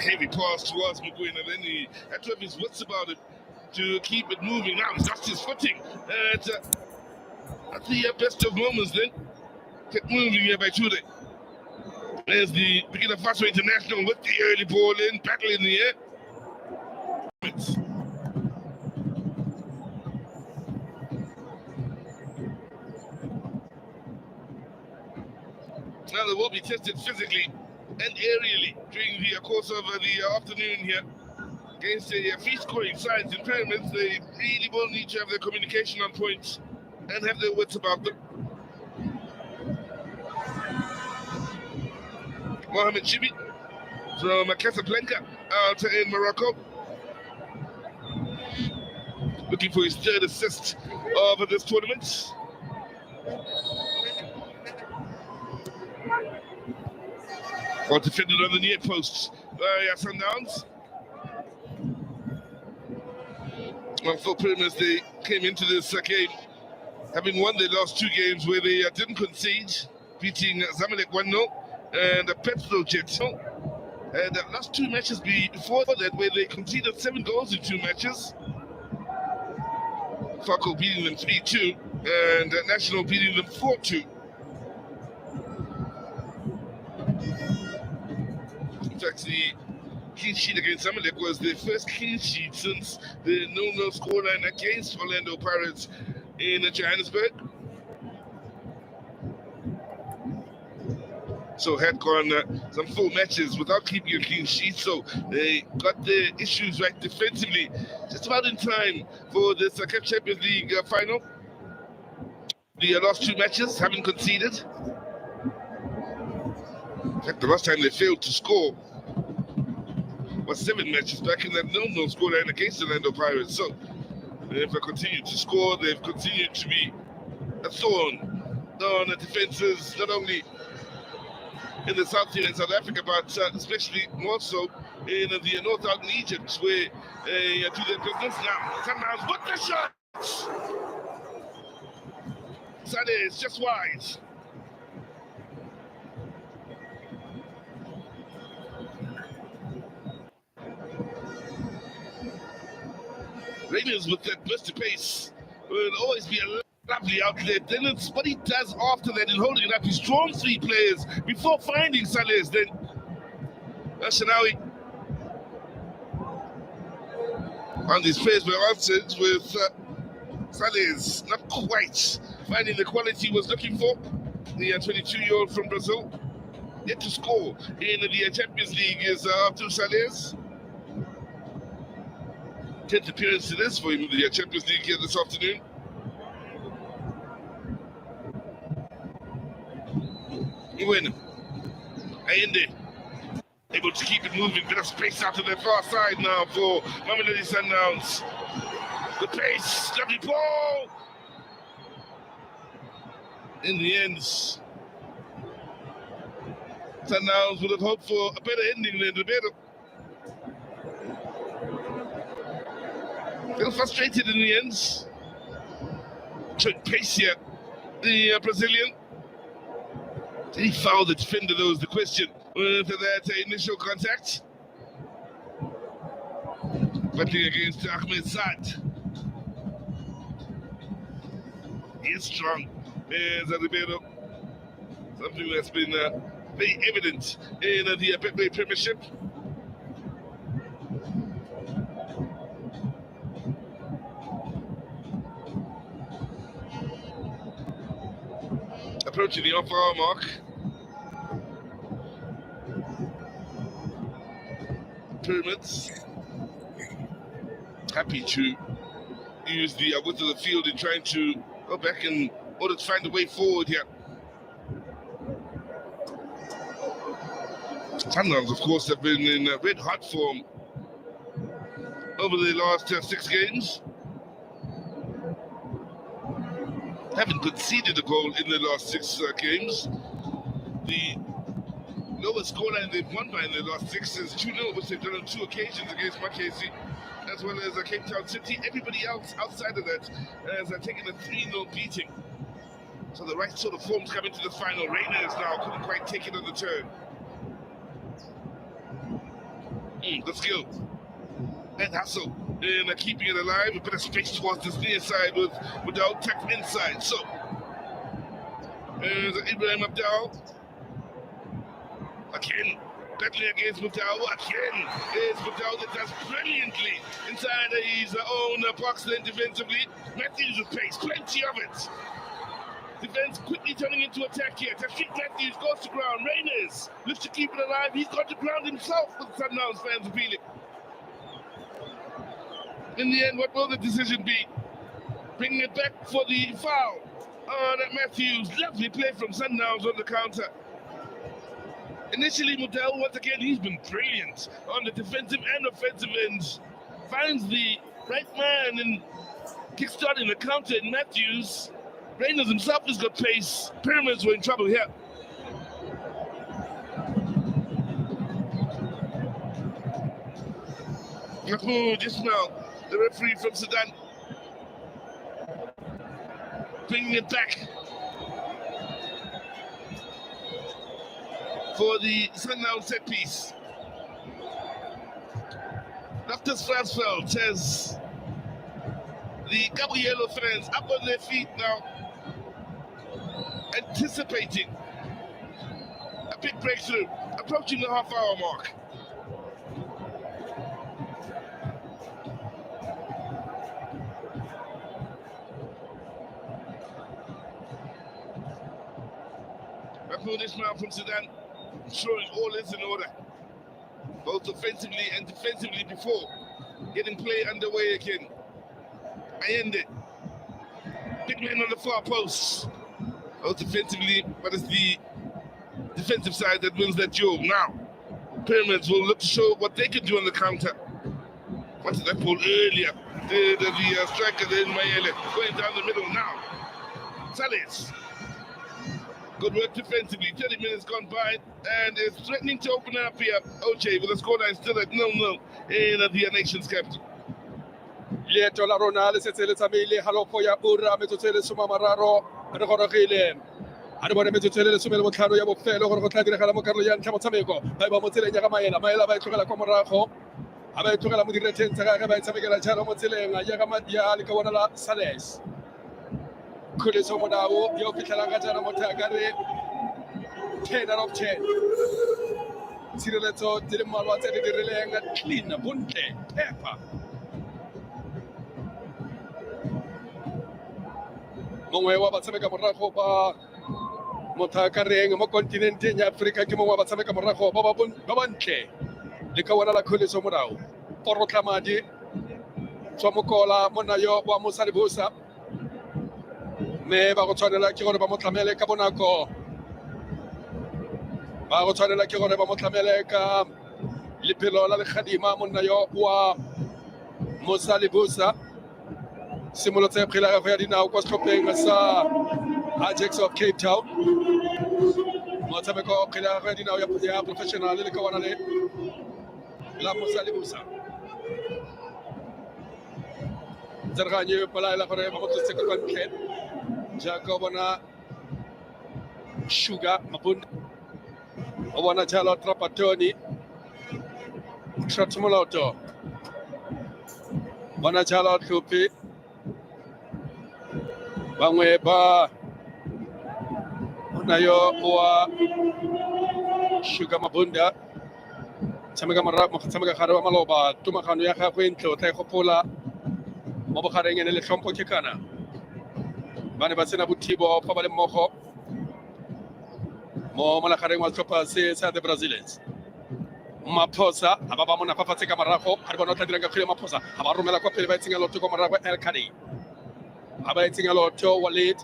heavy pass towards McGuinn, and then he had to have his wits about it to keep it moving. Now he's lost his footing. At the best of moments then. Kept moving here by Tude. There's the Burkina Faso International with the early ball in, battle in the air. Now they will be tested physically and aerially during the course of the afternoon here. Against a free-scoring sides in Pyramids, they really will need to have their communication on point and have their wits about them. Mohamed Chibi from Casablanca out in Morocco, looking for his third assist of this tournament. Well defended on the near post by Sundowns. Well, for Pyramids, they came into this game having won their last two games where they didn't concede, beating Zamalek 1-0 and Petrojet. And the last two matches before that, where they conceded 7 goals in 2 matches. Farco beating them 3-2 and National beating them 4-2. In fact, the clean sheet against Zamalek was their first clean sheet since the 0-0 scoreline against Orlando Pirates in Johannesburg. So had gone some full matches without keeping a clean sheet, so they got their issues right defensively just about in time for this CAF Champions League final. The last 2 matches haven't conceded. In fact, the last time they failed to score was 7 matches back in that 0-0 scoreline against the Orlando Pirates. So they've continued to score, they've continued to be a thorn on the defenses, not only in the South here in South Africa, but especially more so in the North out in Egypt, where they do their business. Now, Sundowns with the shots! Sade is just wide. Raiders with that burst of pace will always be a lovely outlet. Then it's what he does after that in holding it up. He's drawn 3 players before finding Saleh. Then Ashanawi and these players were answered with Saleh's not quite finding the quality he was looking for. The 22-year-old from Brazil yet to score in the Champions League is Abdul Saleh's 10th appearance to this for him in the Champions League here this afternoon. Win. Ayende able to keep it moving, bit of space out to the far side now for Mamelodi Sundowns. The pace, lovely ball. In the end, Sundowns would have hoped for a better ending than the better. A little frustrated in the end. Took pace here, the Brazilian. Did he foul the defender, though, is the question, after that initial contact. Battling against Ahmed Saad. He is strong. There's Ribeiro. Something that's been very evident in the Betway Premiership. Approaching the off-hour mark. Pyramids happy to use the width of the field in trying to go back in order to find a way forward here. Sundowns, of course, have been in red hot form over the last 6 games. Haven't conceded a goal in the last 6 games. The lowest scoreline they've won by in the last 6 is 2-0, which they've done on 2 occasions against Makesi, as well as Cape Town City. Everybody else outside of that has taken a 3-0 beating. So the right sort of form's coming to the final. Rainers now couldn't quite take it on the turn. the skill and hustle in keeping it alive. A bit of space towards this near side without tech inside. So, Ibrahim Abdal again. Battling against Mutau again. It's Mutau that does brilliantly inside his own box then defensively. Matthews with pace, plenty of it. Defense quickly turning into attack here. Tashik Matthews goes to ground. Reyners looks to keep it alive. He's got to ground himself, with Sundowns fans appealing. In the end, what will the decision be? Bringing it back for the foul. Oh, that Matthews. Lovely play from Sundowns on the counter. Initially, Mudell, once again, he's been brilliant on the defensive and offensive ends. Finds the right man and kickstarting the counter in Matthews. Reynolds himself has got pace. Pyramids were in trouble here. Mahmoud Ismail, the referee from Sudan, bringing it back for the Sundown set piece. Dr. Strasfeld says the Cabo Yellow fans up on their feet now, anticipating a big breakthrough, approaching the half-hour mark. Mahmoud Ismail from Sudan, ensuring all is in order, both offensively and defensively before getting play underway again. Allende, big man on the far post, both defensively, but it's the defensive side that wins that duel. Now, Pyramids will look to show what they can do on the counter. What did that pull earlier? The striker then Mayele going down the middle now. Salis. Good work defensively. 30 minutes gone by, and it's threatening to open up here. OJ with the scoreline still at 0-0 in the nation's capital. Lieto la rona le setse le tsamaile halofo ya ura metsotso le soma mararo re gorogile a re bone metsotso le some le botlhano ya bofelo gore go tla diragala mo karolo ya ntlha motshameko ba ba mo tseleng ya ga maela ba itlogela kwa morago a ba itlogela mo direteng tsa gagwe ba itshamekela jalo mo tseleng ya ga madia le ka bona la Sales khuliso modao yo fitlhela ka jana motho a ka re 10 out of 10 tshireletso di le mmalwa tse di dirileng clean bontle pepper mongwe wa batshameka morago ba mothakareng mo kontinenteng ya Afrika ke mongwe wa batshameka morago ba bantle le ka wona la khuliso modao porotla madi tswa mokola mona yo wa Mosalibusa me ba go tshwanela ke gore ba mo tlamele ka bonako ba go tshwanela ke gore ba mo tlamele ka lepelo la legadima monna yo wa Mosalibusa simolotse phela go ya dinao kwa setlhopheng sa Ajax of Cape Town motshameko phela go ya dinao ya professional le ka wana le la Mosalibusa Zerganye palaela gore ba mo tsetse ka ntle jaaka bona Sugar Mapunda o bona jalo Trapatoni Shotmoloto bona jalo Thupi bangwe ba nayo wa Sugar Mapunda tshameka gare wa maloba tumagano ya gagwe ntlo tla go pola mo bogareng ene le tlhompho ke kana bane ba tsena bothibo fa ba le mmogo mo malagareng wa tlhopha se sa the Brazilians Maphosa aba ba mona fafatse ka marago ga re bona tla dirang ka kgwele Maphosa ga ba romela kwa pele ba itsenya lotho kwa marago El Kadi ga ba itsenya lotho Walid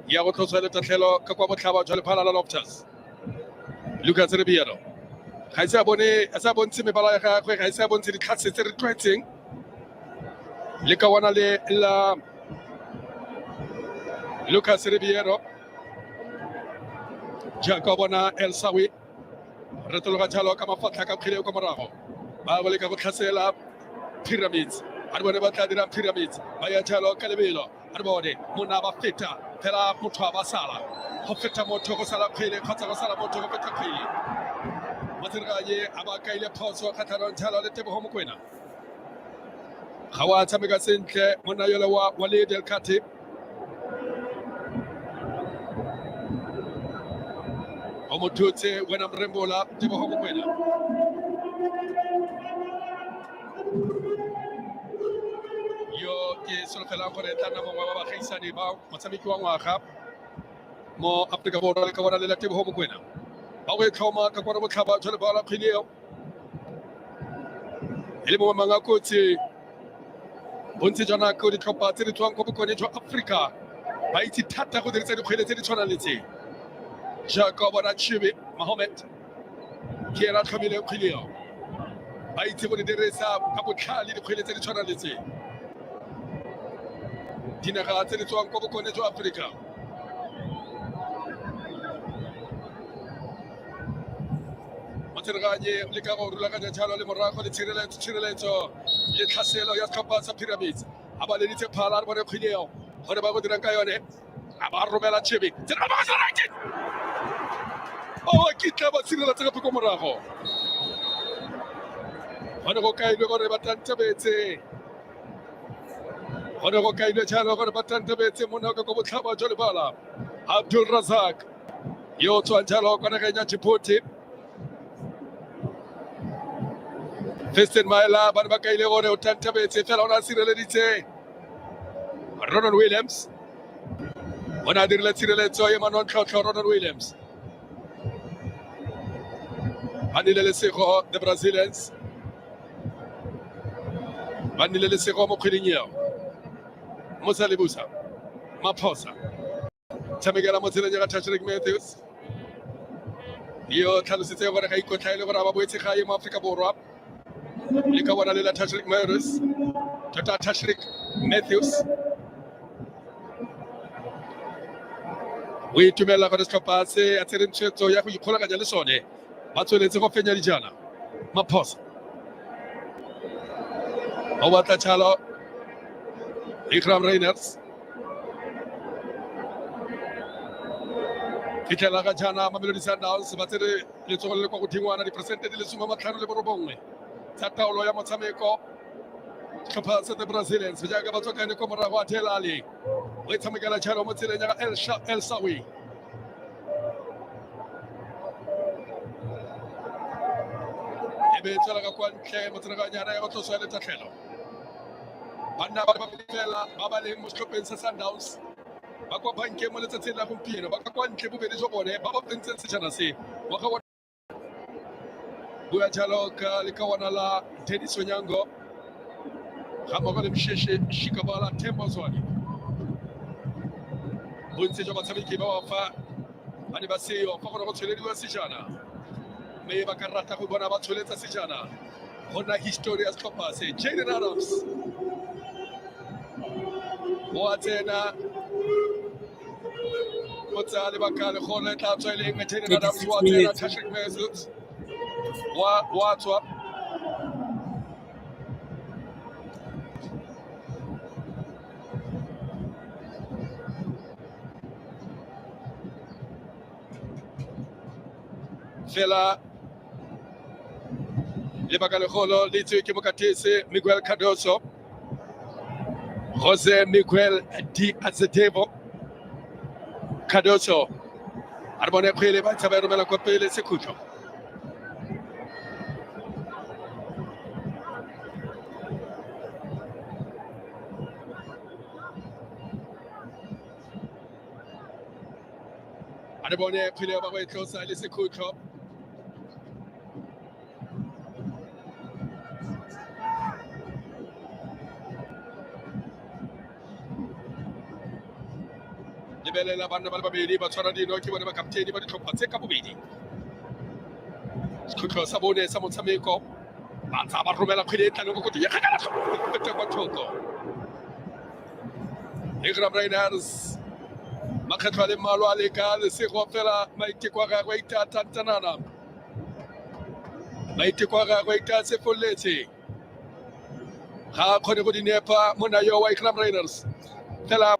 ya go tlhosa le tatlhelo ka kwa botlhaba jwa lephala la Loftus Lucas Ribeiro ga se a bontshe mebala ya gagwe ga se a bontshe ditlhase tse re tlwaetseng le ka wana le la Lucas Ribeiro jaaka bona El Sawi re tloga jalo ka mafatla ka kgile kwa morago ba bole ka go tlhasela Pyramids a re bone ba tla dira Pyramids ba ya jalo ka lebelo a re bone mona ba feta phela motho ba sala go feta motho go sala kgile kgotsa go sala motho go feta kgile Matergaye abakaile phoso khatharon tshalo le Teboho Mokoena ga wa tshameka sentle monna yola wa Walid El Khatib o mothotse wena mrembola Teboho Mokoena yo ke solofela gore tla nna mongwe wa bagaisani ba motshameki wa ngwaga mo Afrika Borwa le ka bona le Teboho Mokoena ba go itlhoma ka kwara botlhaba jwa lebala kgweleo e le mongwe manga kotsi bontsi jwa nako ditlhopha tse di tswang ko bokone jwa Afrika ba itse thata go dirisa dikgwele tse di tshwanang le tse jaaka bona Chibi Mohammed ke ena tlhomile kgweleo ba itse go di dirisa ka botlhale dikgwele tse di tshwanang le tse dinaga tse di tswang ko bokone jwa Afrika Matergaye le ka go rulaganya jalo le morago le tshireletso le tlhaselo ya setlhopha sa Pyramids a ba leditse phala re bone kgweleo gore ba go dirang ka yone a ba romela Chibi ke tla ba tshireletsa gape ko morago gone go kailwe gore ba tantebetse gone go kailwe jalo gore ba tantebetse monaka ko botlhaba jwa lebala Abdul Razak yo tswang jalo kwa nageng ya Djibouti Festin Maela ba ba kaile gore o tantebetse fela o na sireleditse Ronald Williams o na dirile tshireletso ya manontlhotlho Ronald Williams Anile Lesego the Brazilians Anile Lesego mo kgweding eo Musa Lebusa Maphosa tshamekela mo tseleng ya Tashrik Matthews yo tlhalositse gore ga ikotlhaile gore ba boetse gae mo Afrika Borwa le ka bona le la Tashrik Matthews o itumela gore setlhopha se a tsere tshwetso ya go ikgolaganya le sone ba tsweletse go fenya dijana Maphosa o batla tshalo Ikram Rainers fitlhela ga jana Mamelodi Sundowns ba tsere letsogo le kwa godingwana diperesente di le 59 tsa taolo ya motshameko setlhopha sa the Brazilians jaaka ba tswakane ko morago a Thelali o itshamekela tshalo mo tseleng ya El Sawi ebe tsela ka kwa ntle motsenaganyana ya go tloswa le tatlhelo banna ba fela ba ba leng mo setlhopheng sa Sundowns ba kwa bankeng mo letsatsing la gompieno ba ka kwa ntle bobedi jo bone ba ba pentseng sejana se wa bua jalo ka le ka wana la Teddy Sonyango ga mo le msheshe Shikabala Tembo Zwane bontsi jwa batshameki ba fa ba ne ba seyo fa go tsholediwa sejana mme ba ka rata go bona ba tsholetsa sejana gona history ya setlhopha se Jaden Adams o tsena o tsa le bakale gone tla tswa ile nngwe Jaden Adams wa tsena Tashrik Matthews what's up fela le bakale golo le tswe ke mokatese Miguel Cardoso Jose Miguel Azevedo Cardoso a bone kgwele ba tsaba romela kwa pele sekhutlo a bone kgwele ba go etlosa le sekhutlo lebelela banna ba le babedi ba tshwara dino ke bone ba kapteni ba ditlhopha tse ka bobedi sekhutlo sa bone sa motshameko ba tsa ba romela kgwele e tlanong go ya kgakala kwa thoko Ikram Rainers makgetlo a le mmalwa a leka lesego fela maiteko a gagwe itatantanana maiteko a gagwe ita sefoletse ga kgone go di nepa mona yo wa Ikram Rainers fela